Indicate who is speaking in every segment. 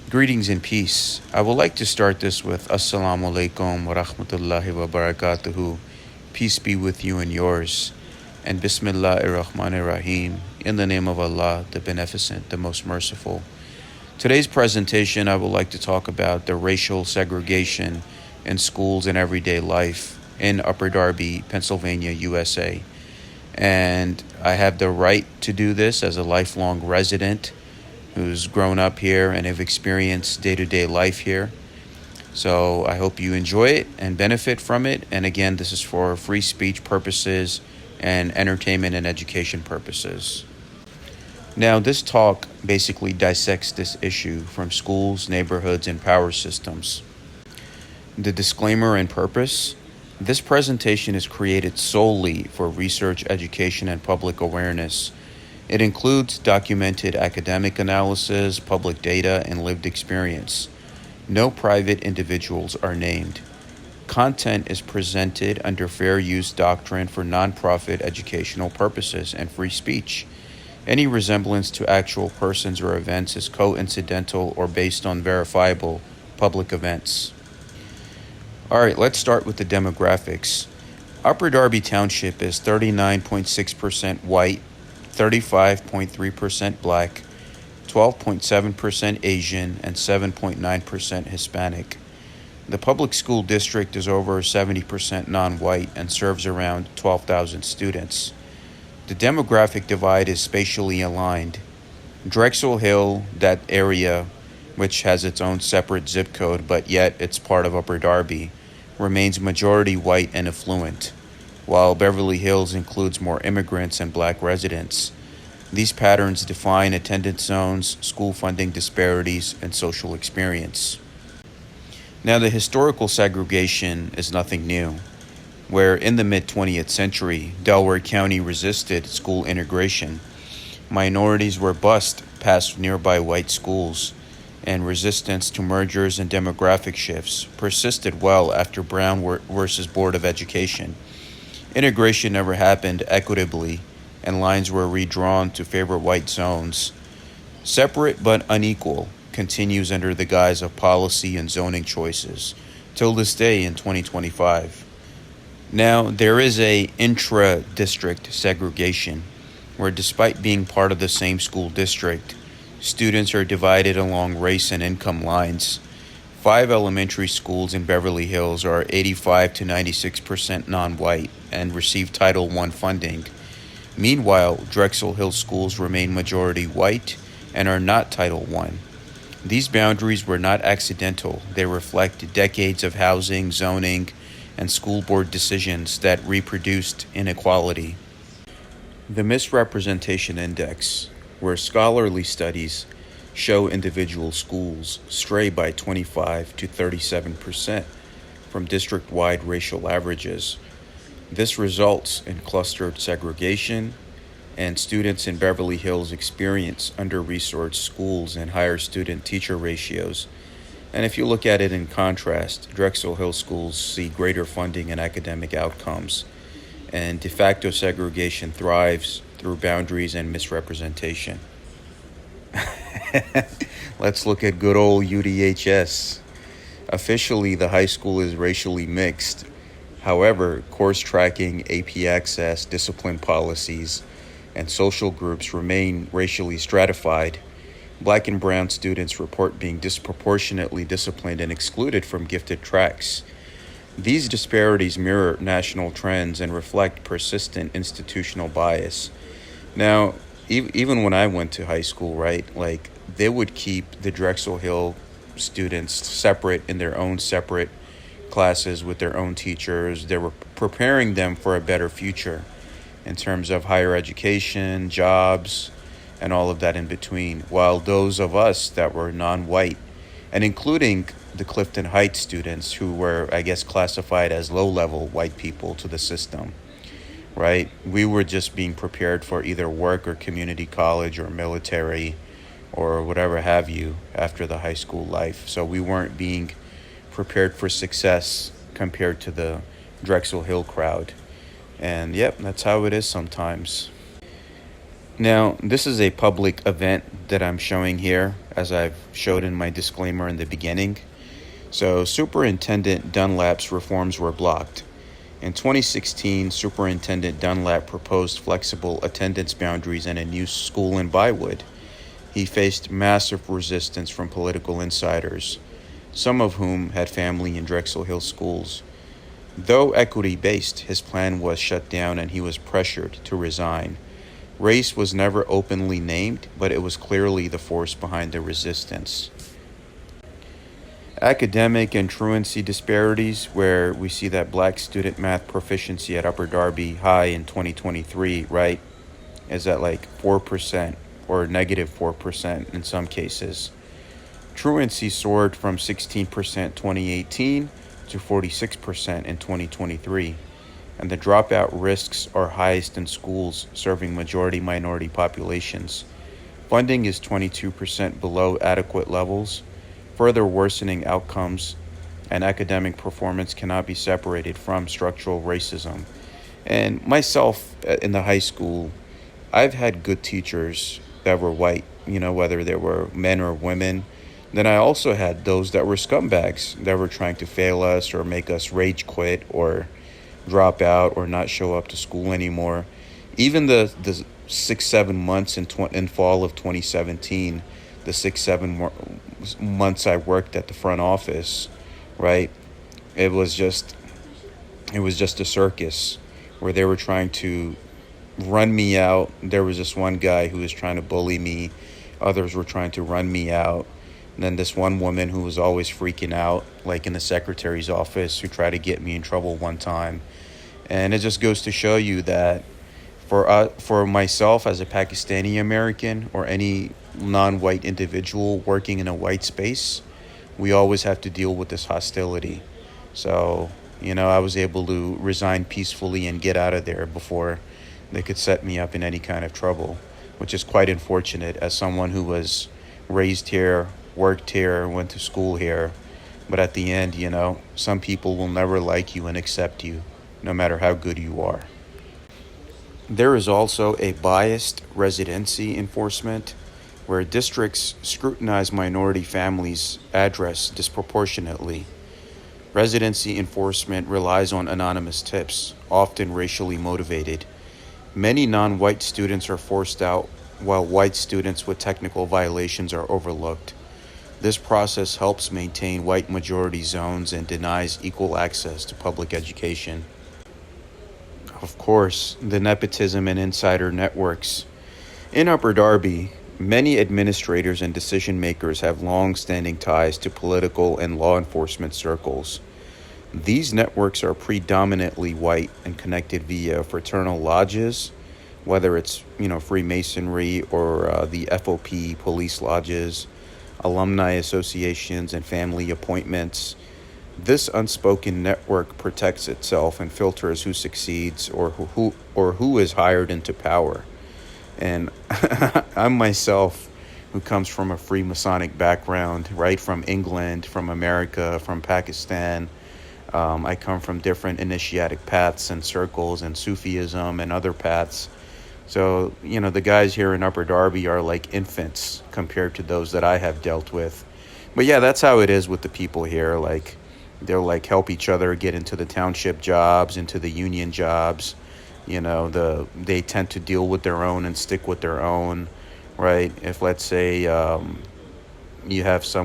Speaker 1: Greetings and peace. I would like to start this with Assalamu alaikum wa rahmatullahi wa barakatuhu. Peace be with you and yours. And Bismillah ar-Rahman ar-Rahim. In the name of Allah, the Beneficent, the Most Merciful. Today's presentation, I would like to talk about the racial segregation in schools and everyday life in Upper Darby, Pennsylvania, USA. And I have the right to do this as a lifelong resident who's grown up here and have experienced day-to-day life here. So I hope you enjoy it and benefit from it. And again, this is for free speech purposes and entertainment and education purposes. Now, this talk basically dissects this issue from schools, neighborhoods, and power systems. The disclaimer and purpose: this presentation is created solely for research, education, and public awareness. It includes documented academic analysis, public data, and lived experience. No private individuals are named. Content is presented under fair use doctrine for nonprofit educational purposes and free speech. Any resemblance to actual persons or events is coincidental or based on verifiable public events. All right, let's start with the demographics. Upper Darby Township is 39.6% white, 35.3% black, 12.7% Asian, and 7.9% Hispanic. The public school district is over 70% non-white and serves around 12,000 students. The demographic divide is spatially aligned. Drexel Hill, that area, which has its own separate zip code, but yet it's part of Upper Darby, remains majority white and affluent, while Beverly Hills includes more immigrants and black residents. These patterns define attendance zones, school funding disparities, and social experience. Now, the historical segregation is nothing new, where in the mid-20th century, Delaware County resisted school integration. Minorities were bused past nearby white schools, and resistance to mergers and demographic shifts persisted well after Brown versus Board of Education. Integration never happened equitably, and lines were redrawn to favor white zones. Separate but unequal continues under the guise of policy and zoning choices, till this day in 2025. Now, there is a intra-district segregation, where despite being part of the same school district, students are divided along race and income lines. 5 elementary schools in Beverly Hills are 85 to 96% non-white and receive Title I funding. Meanwhile, Drexel Hill schools remain majority white and are not Title I. These boundaries were not accidental. They reflect decades of housing, zoning, and school board decisions that reproduced inequality. The Misrepresentation Index, where scholarly studies show individual schools stray by 25 to 37% from district-wide racial averages. This results in clustered segregation, and students in Beverly Hills experience under-resourced schools and higher student-teacher ratios. And if you look at it in contrast, Drexel Hill schools see greater funding and academic outcomes, and de facto segregation thrives through boundaries and misrepresentation. Let's look at good old UDHS. Officially, the high school is racially mixed. However, course tracking, AP access, discipline policies, and social groups remain racially stratified. Black and brown students report being disproportionately disciplined and excluded from gifted tracks. These disparities mirror national trends and reflect persistent institutional bias. Now, even when I went to high school, right, like they would keep the Drexel Hill students separate in their own separate classes with their own teachers. They were preparing them for a better future in terms of higher education, jobs, and all of that in between. While those of us that were non-white, and including the Clifton Heights students who were, I guess, classified as low-level white people to the system, right? We were just being prepared for either work or community college or military or whatever have you after the high school life. So we weren't being prepared for success compared to the Drexel Hill crowd. And yep, that's how it is sometimes. Now, this is a public event that I'm showing here as I've showed in my disclaimer in the beginning. So, Superintendent Dunlap's reforms were blocked. In 2016, Superintendent Dunlap proposed flexible attendance boundaries and a new school in Bywood. He faced massive resistance from political insiders, some of whom had family in Drexel Hill schools. Though equity-based, his plan was shut down and he was pressured to resign. Race was never openly named, but it was clearly the force behind the resistance. Academic and truancy disparities, where we see that black student math proficiency at Upper Darby High in 2023, right, is at like 4% or negative 4% in some cases. Truancy soared from 16% 2018 to 46% in 2023, and the dropout risks are highest in schools serving majority-minority populations. Funding is 22% below adequate levels, further worsening outcomes, and academic performance cannot be separated from structural racism. And myself in the high school, I've had good teachers that were white, whether they were men or women. Then I also had those that were scumbags that were trying to fail us or make us rage quit or drop out or not show up to school anymore. Even the 6-7 months in fall of 2017, the 6-7 months I worked at the front office, right? It was just a circus where they were trying to run me out. There was this one guy who was trying to bully me. Others were trying to run me out. And then this one woman who was always freaking out, like in the secretary's office, who tried to get me in trouble one time. And it just goes to show you that for myself as a Pakistani American or any non-white individual working in a white space, we always have to deal with this hostility. So, I was able to resign peacefully and get out of there before they could set me up in any kind of trouble, which is quite unfortunate as someone who was raised here, worked here, went to school here. But at the end, some people will never like you and accept you, no matter how good you are. There is also a biased residency enforcement where districts scrutinize minority families' address disproportionately. Residency enforcement relies on anonymous tips, often racially motivated. Many non-white students are forced out, while white students with technical violations are overlooked. This process helps maintain white majority zones and denies equal access to public education. Of course, the nepotism and insider networks. In Upper Darby, many administrators and decision makers have long-standing ties to political and law enforcement circles. These networks are predominantly white and connected via fraternal lodges, whether it's Freemasonry or the FOP police lodges, alumni associations, and family appointments. This unspoken network protects itself and filters who succeeds or who is hired into power. And I'm myself, who comes from a Freemasonic background, right, from England, from America, from Pakistan. I come from different initiatic paths and circles and Sufism and other paths. So, the guys here in Upper Darby are like infants compared to those that I have dealt with. But yeah, that's how it is with the people here. Like, they'll help each other get into the township jobs, into the union jobs. They tend to deal with their own and stick with their own, right? If, let's say, you have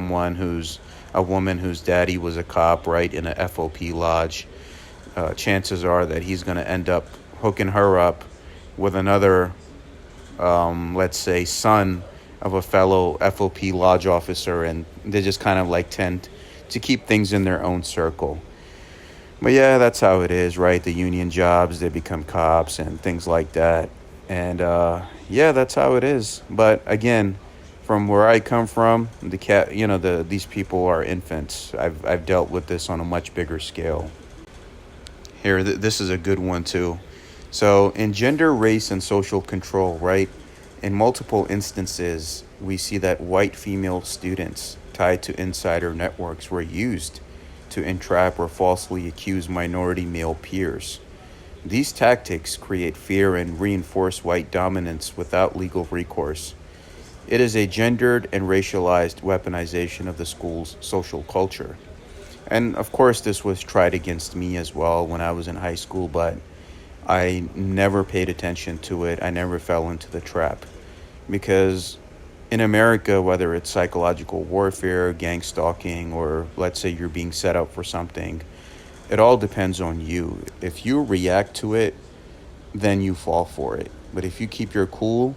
Speaker 1: a woman whose daddy was a cop, right, in a FOP lodge, chances are that he's going to end up hooking her up with another, let's say, son of a fellow FOP lodge officer, and they just kind of tend to keep things in their own circle. But yeah, that's how it is, right? The union jobs, they become cops and things like that. And yeah, that's how it is. But again, from where I come from, these people are infants. I've dealt with this on a much bigger scale. Here, this is a good one too. So in gender, race, and social control, right? In multiple instances, we see that white female students tied to insider networks were used to entrap or falsely accuse minority male peers. These tactics create fear and reinforce white dominance without legal recourse. It is a gendered and racialized weaponization of the school's social culture. And of course, this was tried against me as well when I was in high school, but I never paid attention to it. I never fell into the trap. Because in America, whether it's psychological warfare, gang stalking, or let's say you're being set up for something, it all depends on you. If you react to it, then you fall for it. But if you keep your cool,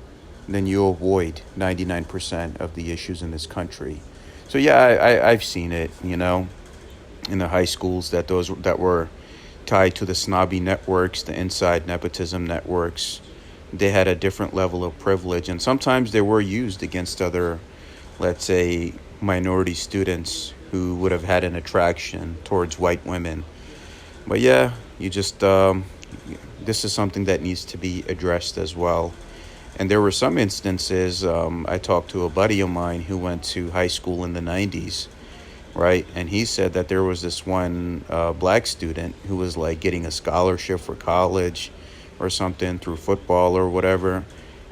Speaker 1: then you avoid 99% of the issues in this country. So yeah, I've seen it, in the high schools that those that were tied to the snobby networks, the inside nepotism networks, they had a different level of privilege, and sometimes they were used against other, let's say, minority students who would have had an attraction towards white women. But yeah, you just this is something that needs to be addressed as well. And there were some instances. I talked to a buddy of mine who went to high school in the '90s, right? And he said that there was this one black student who was like getting a scholarship for college or something through football or whatever.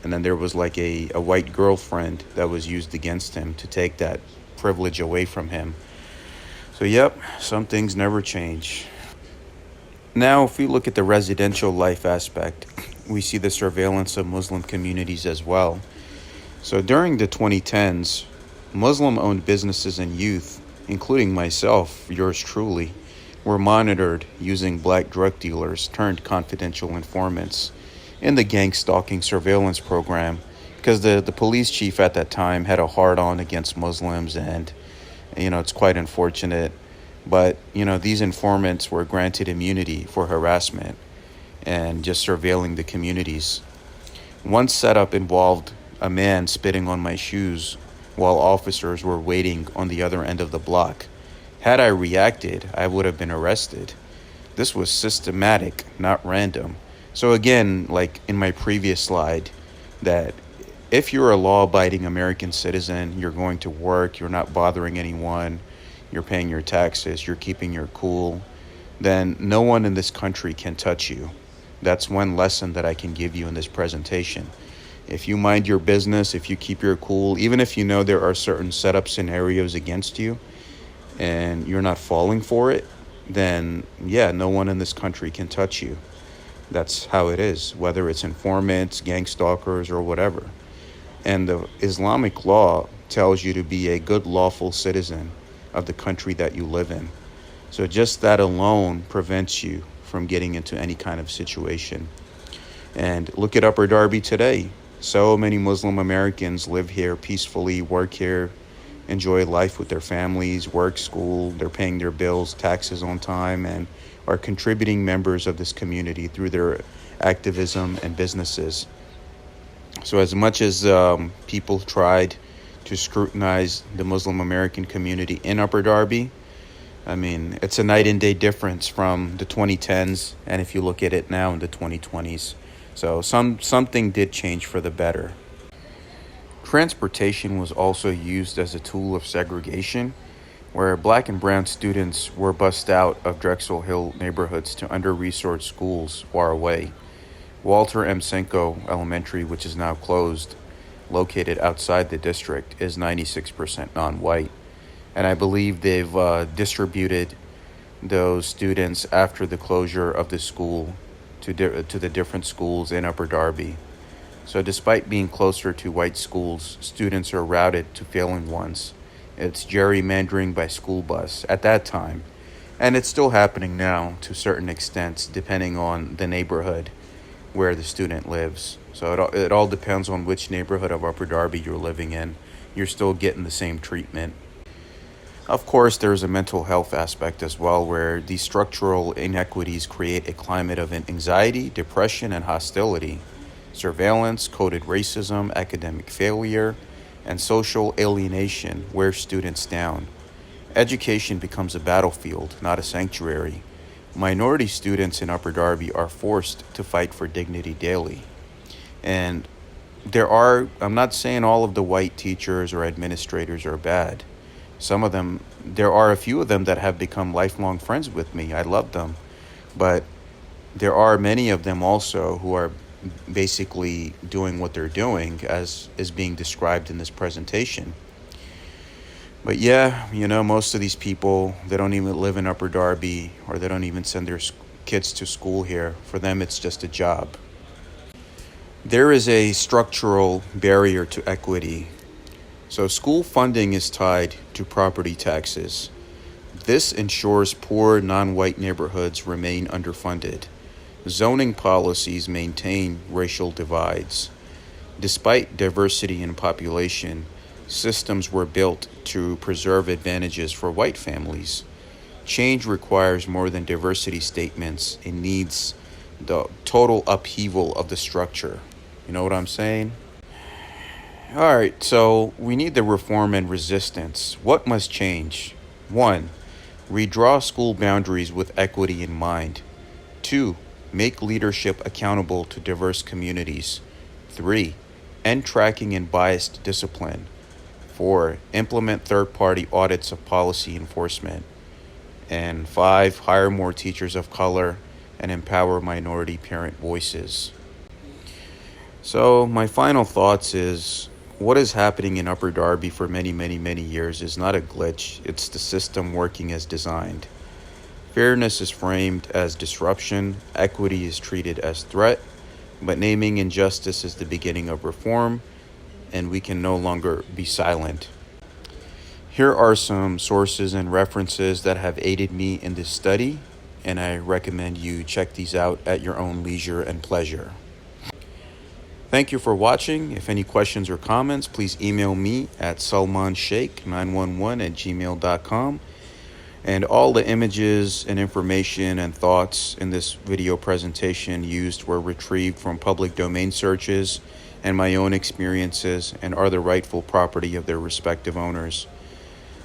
Speaker 1: And then there was like a white girlfriend that was used against him to take that privilege away from him. So, yep, some things never change. Now, if we look at the residential life aspect, we see the surveillance of Muslim communities as well. So, during the 2010s, Muslim owned businesses and youth, including myself, yours truly, were monitored using black drug dealers turned confidential informants in the gang stalking surveillance program because the police chief at that time had a hard on against Muslims, and it's quite unfortunate. But these informants were granted immunity for harassment and just surveilling the communities. One setup involved a man spitting on my shoes while officers were waiting on the other end of the block. Had I reacted, I would have been arrested. This was systematic, not random. So again, like in my previous slide, that if you're a law-abiding American citizen, you're going to work, you're not bothering anyone, you're paying your taxes, you're keeping your cool, then no one in this country can touch you. That's one lesson that I can give you in this presentation. If you mind your business, if you keep your cool, even if you know there are certain setup scenarios against you and you're not falling for it, then yeah, no one in this country can touch you. That's how it is, whether it's informants, gang stalkers, or whatever. And the Islamic law tells you to be a good lawful citizen of the country that you live in. So just that alone prevents you from getting into any kind of situation. And look at Upper Darby today. So many Muslim Americans live here peacefully, work here, enjoy life with their families, work, school, they're paying their bills, taxes on time, and are contributing members of this community through their activism and businesses. So as much as people tried to scrutinize the Muslim American community in Upper Darby, I mean, it's a night and day difference from the 2010s, and if you look at it now in the 2020s. So something did change for the better. Transportation was also used as a tool of segregation, where black and brown students were bussed out of Drexel Hill neighborhoods to under-resourced schools far away. Walter M. Senko Elementary, which is now closed, located outside the district, is 96% non-white. And I believe they've distributed those students after the closure of the school to the different schools in Upper Darby. So despite being closer to white schools, students are routed to failing ones. It's gerrymandering by school bus at that time. And it's still happening now to certain extents, depending on the neighborhood where the student lives. So it all depends on which neighborhood of Upper Darby you're living in. You're still getting the same treatment. Of course, there's a mental health aspect as well, where these structural inequities create a climate of anxiety, depression, and hostility. Surveillance, coded racism, academic failure, and social alienation wear students down. Education becomes a battlefield, not a sanctuary. Minority students in Upper Darby are forced to fight for dignity daily. And I'm not saying all of the white teachers or administrators are bad. There are a few of them that have become lifelong friends with me. I love them. But there are many of them also who are basically doing what they're doing as is being described in this presentation. But yeah, most of these people, they don't even live in Upper Darby, or they don't even send their kids to school here. For them, it's just a job. There is a structural barrier to equity. So school funding is tied to property taxes. This ensures poor non-white neighborhoods remain underfunded. Zoning policies maintain racial divides. Despite diversity in population, systems were built to preserve advantages for white families. Change requires more than diversity statements. It needs the total upheaval of the structure. You know what I'm saying? All right, so we need the reform and resistance. What must change? 1. Redraw school boundaries with equity in mind. 2. Make leadership accountable to diverse communities. 3. End tracking and biased discipline. 4. Implement third-party audits of policy enforcement. And 5. Hire more teachers of color and empower minority parent voices. So my final thoughts is, what is happening in Upper Darby for many, many, many years is not a glitch. It's the system working as designed. Fairness is framed as disruption. Equity is treated as threat. But naming injustice is the beginning of reform, and we can no longer be silent. Here are some sources and references that have aided me in this study, and I recommend you check these out at your own leisure and pleasure. Thank you for watching. If any questions or comments, please email me at salmansheikh911@gmail.com. And all the images and information and thoughts in this video presentation used were retrieved from public domain searches and my own experiences, and are the rightful property of their respective owners.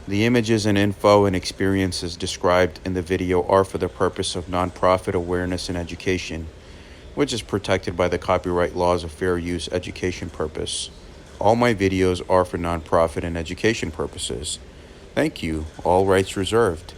Speaker 1: The images and info and experiences described in the video are for the purpose of nonprofit awareness and education, which is protected by the copyright laws of fair use education purpose. All my videos are for nonprofit and education purposes. Thank you. All rights reserved.